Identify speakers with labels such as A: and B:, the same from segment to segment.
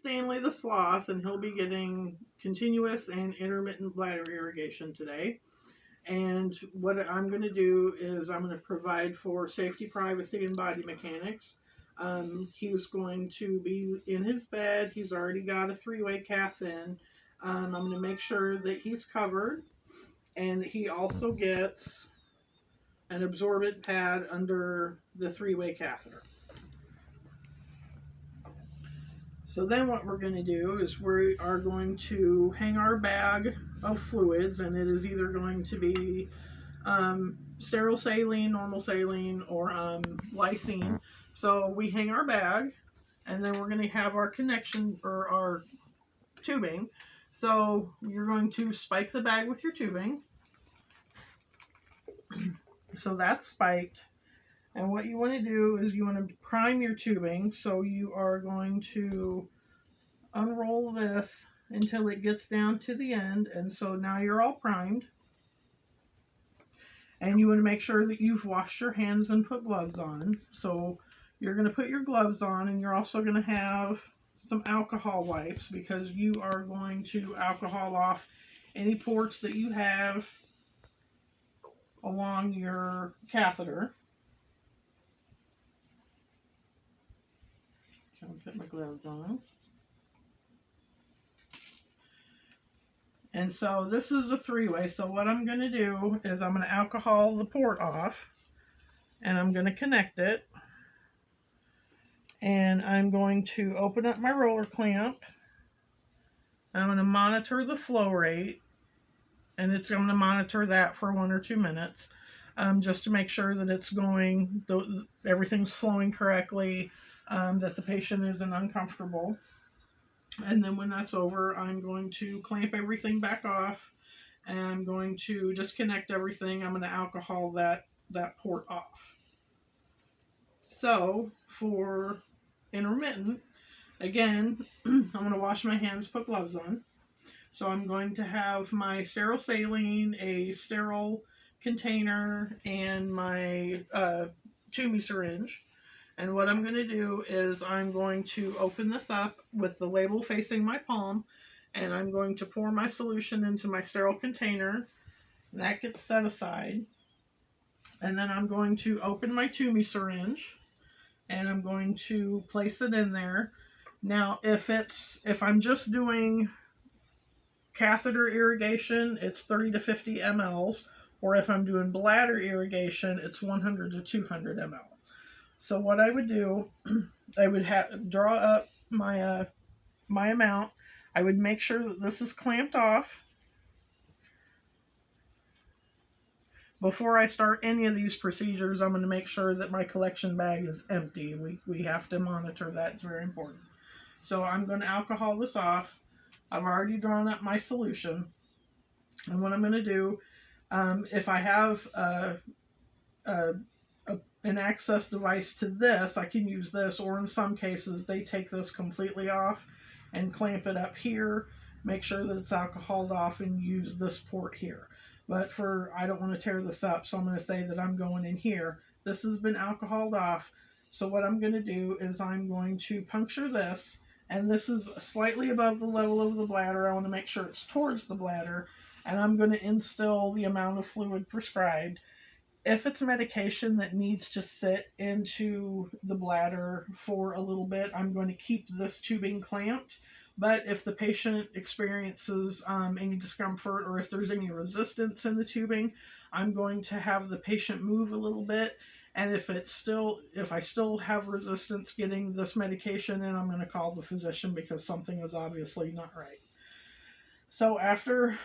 A: Stanley the Sloth, and he'll be getting continuous and intermittent bladder irrigation today. And what I'm going to do is I'm going to provide for safety, privacy, and body mechanics. He's going to be in his bed. He's already got a 3-way cath in. I'm going to make sure that he's covered, and he also gets an absorbent pad under the 3-way catheter. So then what we're going to do is we are going to hang our bag of fluids, and it is either going to be sterile saline, normal saline, or lysine. So we hang our bag, and then we're going to have our connection or our tubing. So you're going to spike the bag with your tubing. So that's spiked. And what you want to do is you want to prime your tubing. So you are going to unroll this until it gets down to the end. And so now you're all primed. And you want to make sure that you've washed your hands and put gloves on. So you're going to put your gloves on, and you're also going to have some alcohol wipes, because you are going to alcohol off any ports that you have along your catheter. So I'll put my gloves on. And so this is a 3-way. So what I'm going to do is I'm going to alcohol the port off, and I'm going to connect it. And I'm going to open up my roller clamp. I'm going to monitor the flow rate, and it's going to monitor that for 1 or 2 minutes, just to make sure that it's going, everything's flowing correctly, that the patient isn't uncomfortable. And then when that's over, I'm going to clamp everything back off, and I'm going to disconnect everything. I'm going to alcohol that port off. So for intermittent, again, I'm going to wash my hands, put gloves on. So I'm going to have my sterile saline, a sterile container, and my Toomey syringe. And what I'm going to do is I'm going to open this up with the label facing my palm, and I'm going to pour my solution into my sterile container. And that gets set aside. And then I'm going to open my Toomey syringe, and I'm going to place it in there. Now, if I'm just doing catheter irrigation, it's 30 to 50 mLs, or if I'm doing bladder irrigation, it's 100 to 200 ml. So what I would do, I would draw up my my amount. I would make sure that this is clamped off before I start any of these procedures. I'm going to make sure that my collection bag is empty. We have to monitor that. It's very important. So I'm going to alcohol this off. I've already drawn up my solution. And what I'm going to do, if I have an access device to this, I can use this, or in some cases they take this completely off and clamp it up here, make sure that it's alcoholed off, and use this port here. But I don't want to tear this up, so I'm going to say that I'm going in here. This has been alcoholed off. So what I'm going to do is I'm going to puncture this, and this is slightly above the level of the bladder. I want to make sure it's towards the bladder, and I'm going to instill the amount of fluid prescribed. If it's medication that needs to sit into the bladder for a little bit, I'm going to keep this tubing clamped. But if the patient experiences any discomfort, or if there's any resistance in the tubing, I'm going to have the patient move a little bit. And if I still have resistance getting this medication in, I'm going to call the physician, because something is obviously not right. So after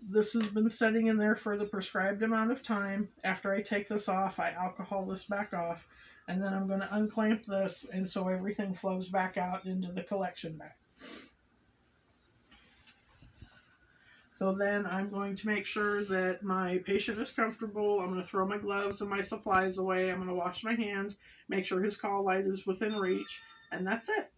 A: this has been sitting in there for the prescribed amount of time, after I take this off, I alcohol this back off, and then I'm going to unclamp this, and so everything flows back out into the collection bag. So then I'm going to make sure that my patient is comfortable. I'm going to throw my gloves and my supplies away. I'm going to wash my hands, make sure his call light is within reach, and that's it.